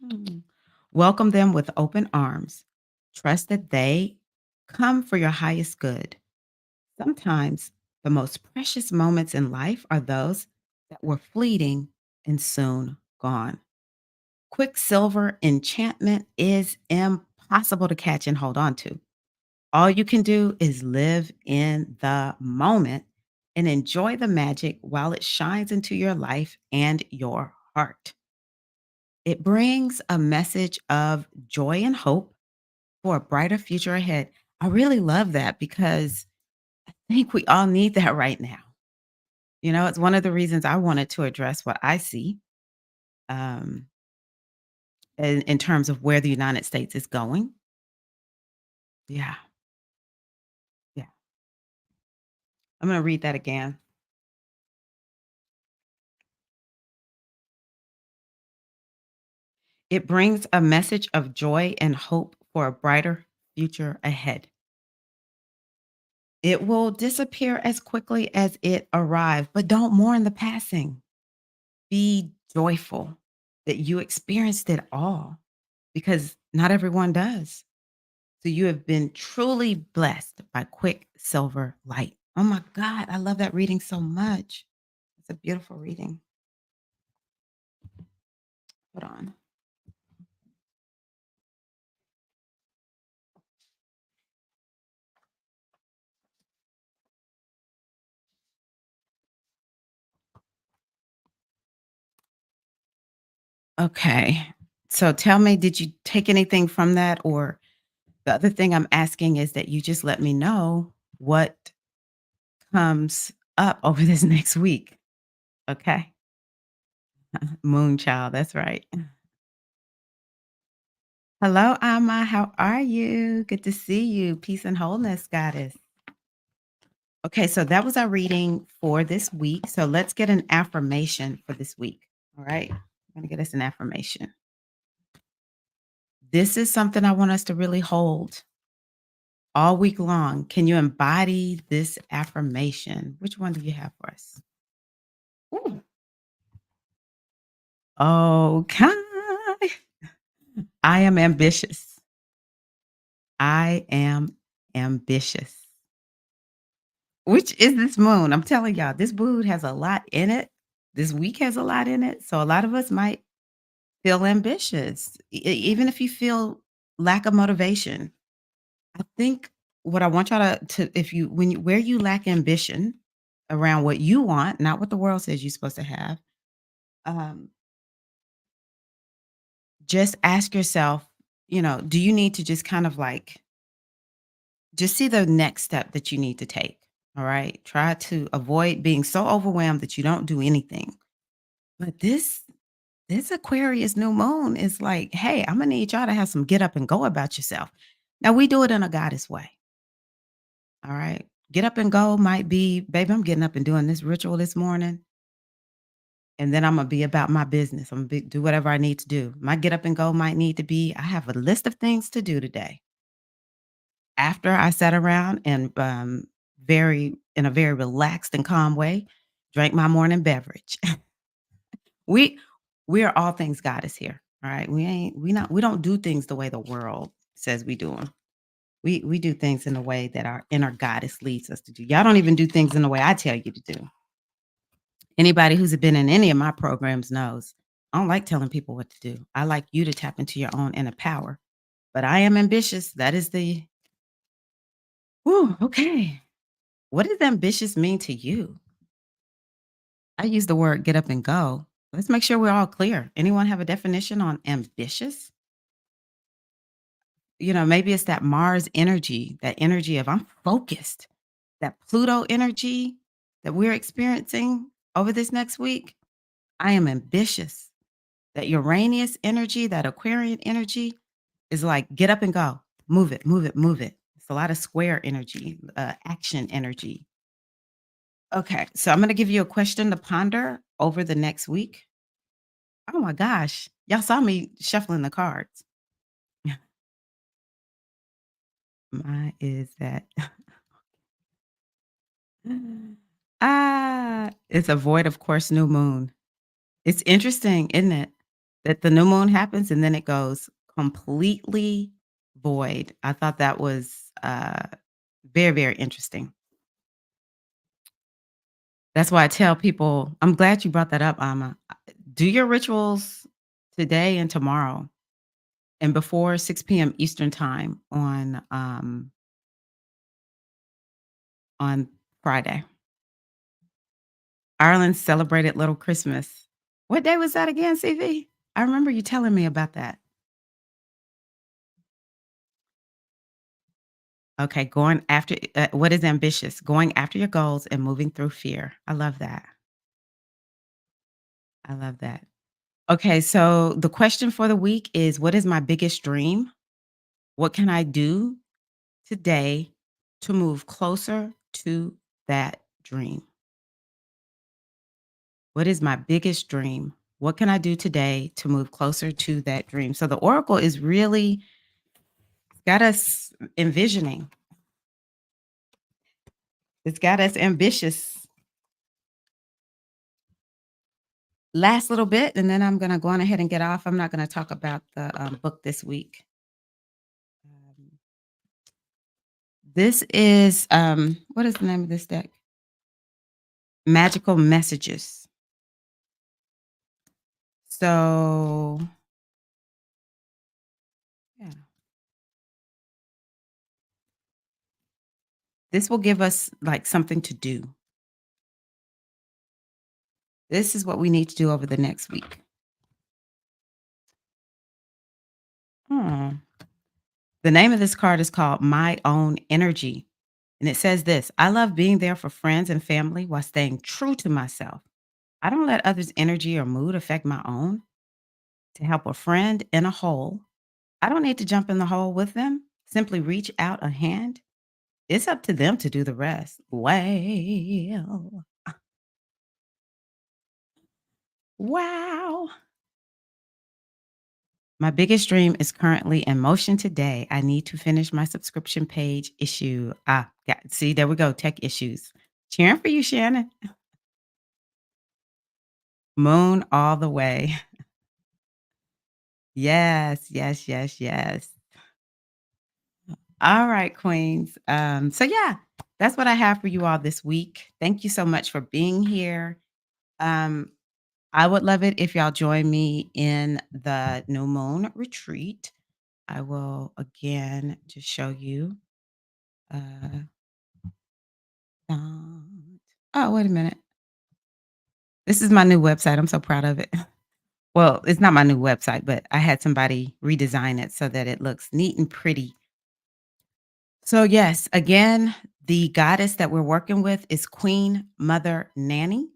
Mm. Welcome them with open arms. Trust that they come for your highest good. Sometimes the most precious moments in life are those that were fleeting and soon gone. Quicksilver enchantment is impossible to catch and hold on to. All you can do is live in the moment and enjoy the magic while it shines into your life and your heart. It brings a message of joy and hope for a brighter future ahead. I really love that because I think we all need that right now. It's one of the reasons I wanted to address what I see um, in terms of where the United States is going. Yeah, yeah. I'm going to read that again. It brings a message of joy and hope for a brighter future ahead. It will disappear as quickly as it arrived, but don't mourn the passing. Be joyful that you experienced it all because not everyone does. So you have been truly blessed by quick silver light. Oh my God, I love that reading so much. It's a beautiful reading. Hold on. Okay. So tell me, did you take anything from that? Or the other thing I'm asking is that you just let me know what comes up over this next week. Okay. Moon child. That's right. Hello, Amma. How are you? Good to see you. Peace and wholeness, goddess. Okay, so that was our reading for this week. So let's get an affirmation for this week. All right. I'm going to get us an affirmation. This is something I want us to really hold all week long. Can you embody this affirmation? Which one do you have for us? Ooh. Okay. I am ambitious. I am ambitious. Which is this moon? I'm telling y'all, this moon has a lot in it. This week has a lot in it. So a lot of us might feel ambitious, even if you feel lack of motivation. I think what I want y'all to if you when you where you lack ambition around what you want, not what the world says you're supposed to have, um, just ask yourself, do you need to just kind of like just see the next step that you need to take. All right. Try to avoid being so overwhelmed that you don't do anything. But this Aquarius new moon is like, hey, I'm gonna need y'all to have some get up and go about yourself. Now we do it in a goddess way. All right. Get up and go might be, baby, I'm getting up and doing this ritual this morning. And then I'm gonna be about my business. Do whatever I need to do. My get up and go might need to be, I have a list of things to do today. After I sat around and very in a very relaxed and calm way, drank my morning beverage. we we are all things goddess here. All right. We don't do things the way the world says we do them. We do things in the way that our inner goddess leads us to do. Y'all don't even do things in the way I tell you to do. Anybody who's been in any of my programs knows I don't like telling people what to do. I like you to tap into your own inner power. But I am ambitious. That is the whew, okay. What does ambitious mean to you? I use the word get up and go. Let's make sure we're all clear. Anyone have a definition on ambitious? Maybe it's that Mars energy, that energy of I'm focused, that Pluto energy that we're experiencing over this next week. I am ambitious. That Uranus energy, that Aquarian energy is like get up and go, move it, move it, move it. It's a lot of square energy, action energy. Okay, so I'm gonna give you a question to ponder over the next week. Oh my gosh, y'all saw me shuffling the cards. My is that it's a void, of course, new moon. It's interesting, isn't it? That the new moon happens and then it goes completely void. I thought that was very, very interesting. That's why I tell people, I'm glad you brought that up, Amma. Do your rituals today and tomorrow and before 6 p.m. Eastern time on Friday. Ireland celebrated Little Christmas. What day was that again, CV? I remember you telling me about that. Okay, going after what is ambitious? Going after your goals and moving through fear. I love that. I love that. Okay, so the question for the week is, what is my biggest dream? What can I do today to move closer to that dream? What is my biggest dream? What can I do today to move closer to that dream? So the oracle is really got us envisioning. It's got us ambitious. Last little bit, and then I'm gonna go on ahead and get off. I'm not gonna talk about the book this week. Um, this is what is the name of this deck? Magical Messages. So yeah, this will give us like something to do. This is what we need to do over the next week. Hmm. The name of this card is called My Own Energy. And it says this: I love being there for friends and family while staying true to myself. I don't let others' energy or mood affect my own. To help a friend in a hole, I don't need to jump in the hole with them. Simply reach out a hand. It's up to them to do the rest. Well, wow. My biggest dream is currently in motion today. I need to finish my subscription page issue. See, there we go. Tech issues. Cheering for you, Shannon. Moon all the way. Yes, yes, yes, yes. All right, queens. So yeah, that's what I have for you all this week. Thank you so much for being here. Um, I would love it if y'all join me in the new moon retreat. I will again just show you. Uh, dun- oh, wait a minute. This is my new website. I'm so proud of it. Well, it's not my new website, but I had somebody redesign it so that it looks neat and pretty. So, yes, again, the goddess that we're working with is Queen Mother Nanny.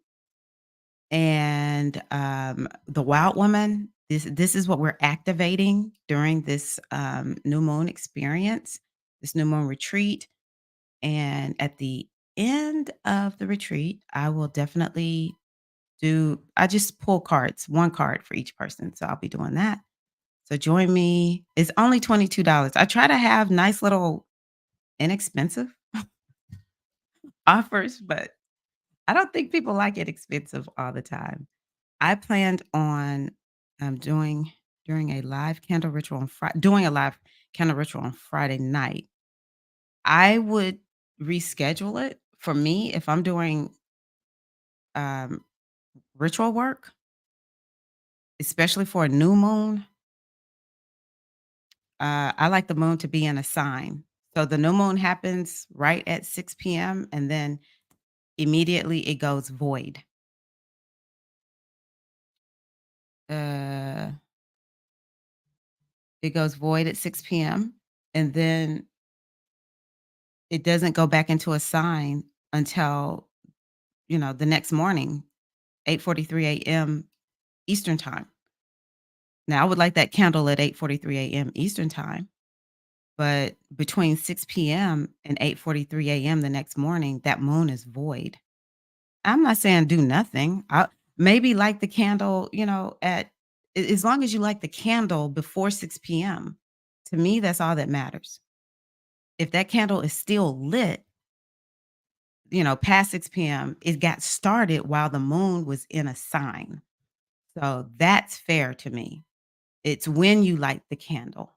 And the wild woman, this is what we're activating during this new moon experience, this new moon retreat. And at the end of the retreat, I will definitely I just pull cards, one card for each person. So I'll be doing that. So join me. It's only $22. I try to have nice little inexpensive offers, but I don't think people like it expensive all the time. I planned on doing during a live candle ritual on Friday, doing a live candle ritual on Friday night. I would reschedule it for me if I'm doing um, ritual work, especially for a new moon. I like the moon to be in a sign. So the new moon happens right at 6 p.m. and then immediately it goes void. Uh, it goes void at 6 p.m. and then it doesn't go back into a sign until, the next morning, 8:43 a.m. Eastern time. Now, I would like that candle at 8:43 a.m. Eastern time, but between 6 p.m. and 8:43 a.m. the next morning, that moon is void. I'm not saying do nothing. I maybe light the candle, at as long as you light the candle before 6 p.m. To me, that's all that matters. If that candle is still lit, past 6 p.m., it got started while the moon was in a sign. So that's fair to me. It's when you light the candle.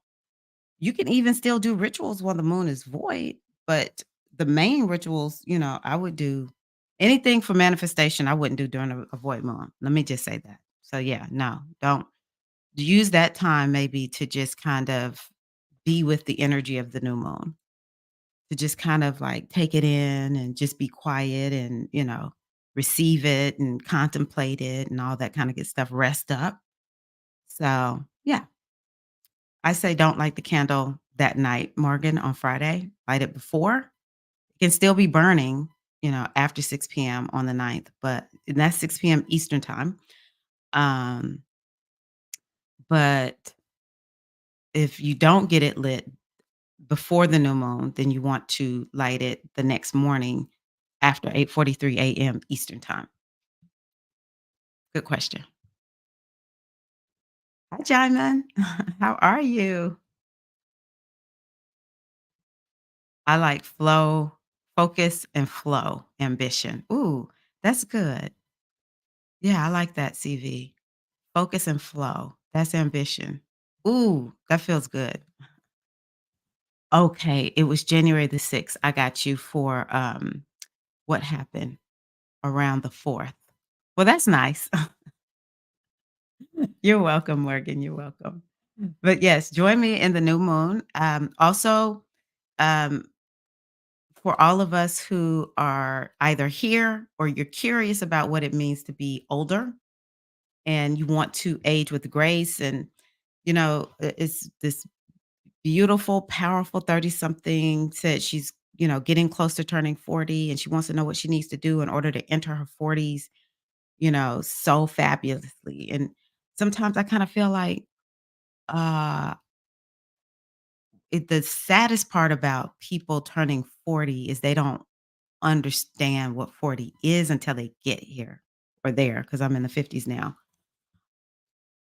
You can even still do rituals while the moon is void, but the main rituals, I would do anything for manifestation, I wouldn't do during a void moon. Let me just say that. So yeah, no, don't use that time maybe to just kind of be with the energy of the new moon, to just kind of like take it in and just be quiet and, receive it and contemplate it and all that kind of good stuff, rest up. So yeah, I say don't light the candle that night, Morgan, on Friday. Light it before. It can still be burning, after 6 p.m. on the 9th, but and that's 6 p.m. Eastern time. Um, but if you don't get it lit before the new moon, then you want to light it the next morning after 8:43 a.m. Eastern time. Good question. Hi, Jaimin. How are you? I like flow, focus, and flow, ambition. Ooh, that's good. Yeah, I like that CV. Focus and flow. That's ambition. Ooh, that feels good. Okay, it was January the 6th. I got you for what happened around the 4th. Well, that's nice. You're welcome, Morgan. You're welcome. But yes, join me in the new moon. Also, um, for all of us who are either here or you're curious about what it means to be older and you want to age with grace and it's this beautiful, powerful 30 something said she's, getting close to turning 40 and she wants to know what she needs to do in order to enter her 40s, so fabulously. And sometimes I kind of feel like uh the saddest part about people turning 40 is they don't understand what 40 is until they get here or there because I'm in the 50s now.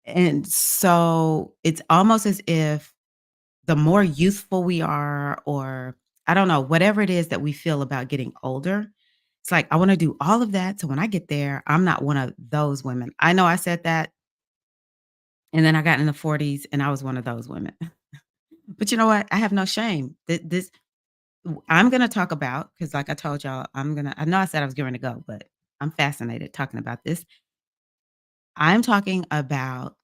And so it's almost as if the more youthful we are, or I don't know, whatever it is that we feel about getting older, it's like, I want to do all of that. So when I get there, I'm not one of those women. I know I said that. And then I got in the 40s and I was one of those women. But you know what? I have no shame. I'm going to talk about, because like I told y'all, I know I said I was going to go, but I'm fascinated talking about this. I'm talking about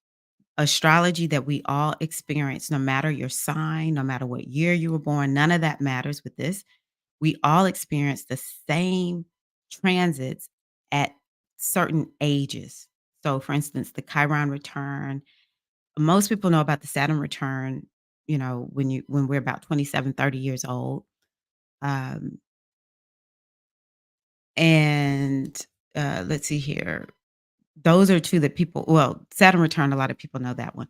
astrology that we all experience, no matter your sign, no matter what year you were born, none of that matters with this. We all experience the same transits at certain ages. So, for instance, the Chiron return, most people know about the Saturn return, when we're about 27, 30 years old. Um, and let's see here. Those are two that Saturn return, a lot of people know that one.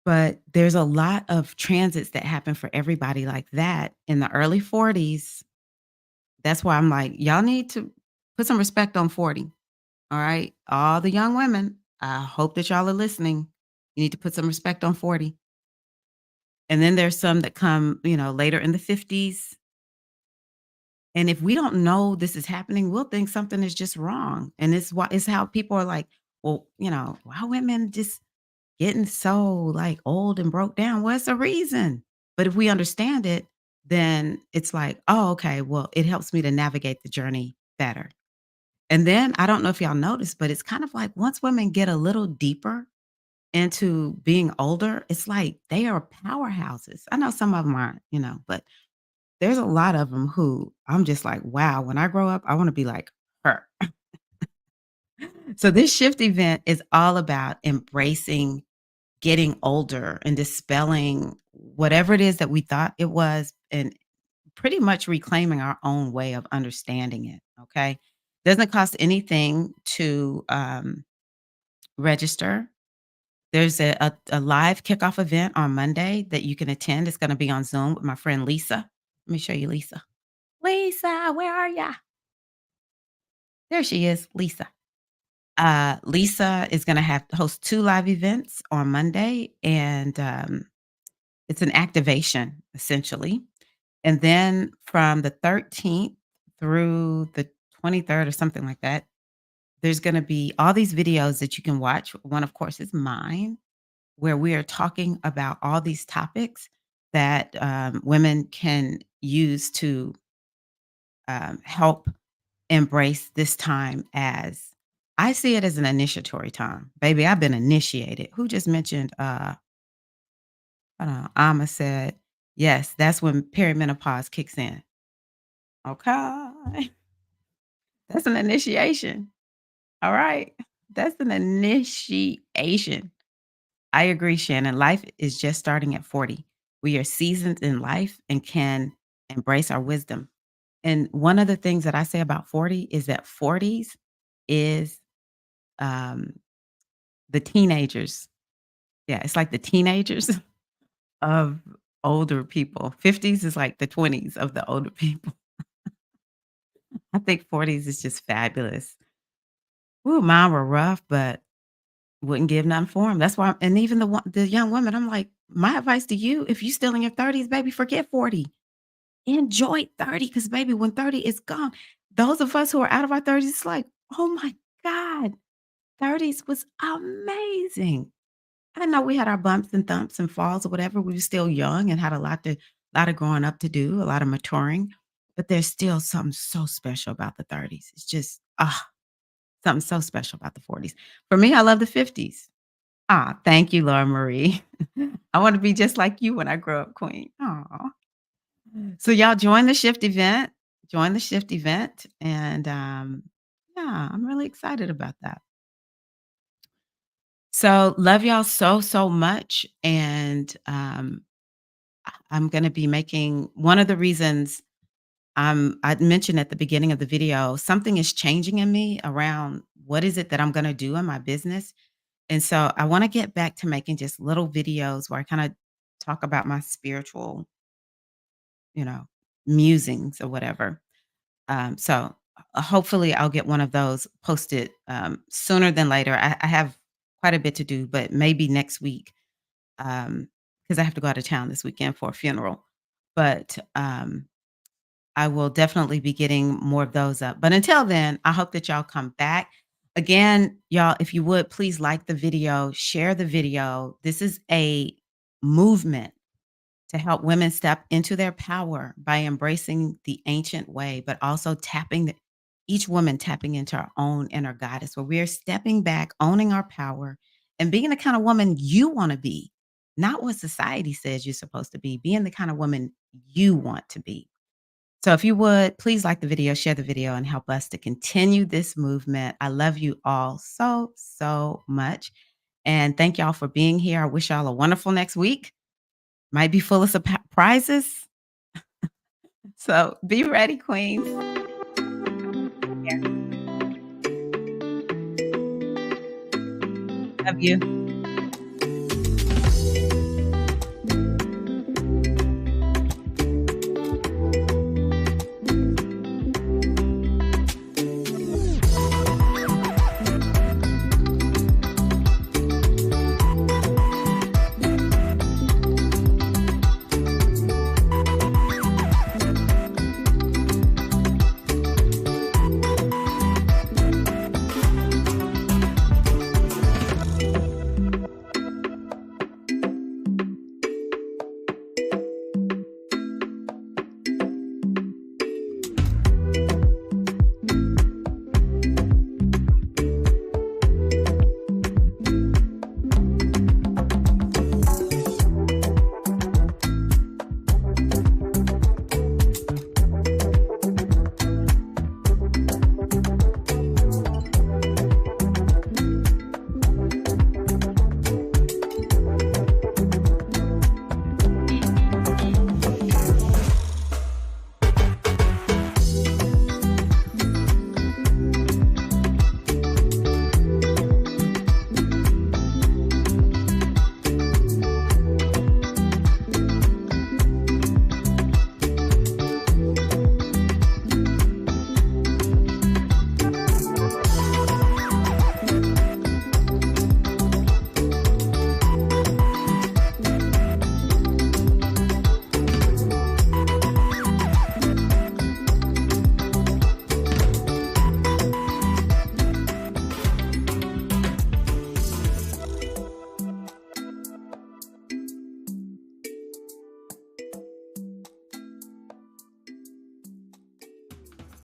But there's a lot of transits that happen for everybody like that in the early 40s. That's why I'm like, y'all need to put some respect on 40. All right. All the young women, I hope that y'all are listening. You need to put some respect on 40. And then there's some that come, later in the 50s. And if we don't know this is happening, we'll think something is just wrong. And it's how people are like, well, why women just getting so like old and broke down? What's the reason? But if we understand it, then it's like, oh, okay, well, it helps me to navigate the journey better. And then I don't know if y'all noticed, but it's kind of like once women get a little deeper into being older, it's like they are powerhouses. I know some of them aren't, but there's a lot of them who I'm just like, wow, when I grow up, I want to be like her. So this shift event is all about embracing getting older and dispelling whatever it is that we thought it was and pretty much reclaiming our own way of understanding it. Okay. Doesn't cost anything to register. There's a live kickoff event on Monday that you can attend. It's going to be on Zoom with my friend Lisa. Let me show you Lisa. Lisa, where are ya? There she is, Lisa. Lisa is gonna have host 2 live events on Monday, and, it's an activation, essentially. And then from the 13th through the 23rd or something like that, there's gonna be all these videos that you can watch. One, of course, is mine, where we are talking about all these topics that, women can use to, help embrace this time as I see it as an initiatory time. Baby, I've been initiated. Who just mentioned, hold on, Alma said, "Yes, that's when perimenopause kicks in." Okay. That's an initiation. All right. That's an initiation. I agree, Shannon. Life is just starting at 40. We are seasoned in life and can embrace our wisdom. And one of the things that I say about 40 is that 40s is um, the teenagers. Yeah, it's like the teenagers of older people. 50s is like the 20s of the older people. I think 40s is just fabulous. Ooh, mine were rough, but wouldn't give nothing for them. That's why and even the young women, I'm like, "My advice to you, if you still in your 30s, baby, forget 40. Enjoy 30, because baby, when 30 is gone." Those of us who are out of our 30s, it's like, "Oh my god, 30s was amazing." I know we had our bumps and thumps and falls or whatever. We were still young and had a lot of growing up to do, a lot of maturing, but there's still something so special about the 30s. It's just, something so special about the 40s. For me, I love the 50s. Ah, thank you, Laura Marie. I wanna be just like you when I grow up, queen. Aw. So y'all join the shift event, and, yeah, I'm really excited about that. So, love y'all so, so much, and, I'm gonna be making one of the reasons I mentioned at the beginning of the video, something is changing in me around what is it that I'm gonna do in my business. And so I wanna get back to making just little videos where I kinda talk about my spiritual, you know, musings or whatever. Hopefully I'll get one of those posted, sooner than later. I have quite a bit to do, but maybe next week, because I have to go out of town this weekend for a funeral. But, I will definitely be getting more of those up. But until then, I hope that y'all come back. Again, y'all, if you would please like the video, share the video. This is a movement to help women step into their power by embracing the ancient way, but also each woman tapping into our own inner goddess, where we are stepping back, owning our power, and being the kind of woman you want to be, not what society says you're supposed to be, being the kind of woman you want to be. So if you would, please like the video, share the video, and help us to continue this movement. I love you all so, so much. And thank y'all for being here. I wish y'all a wonderful next week. Might be full of surprises. So be ready, queens. Yeah, love you.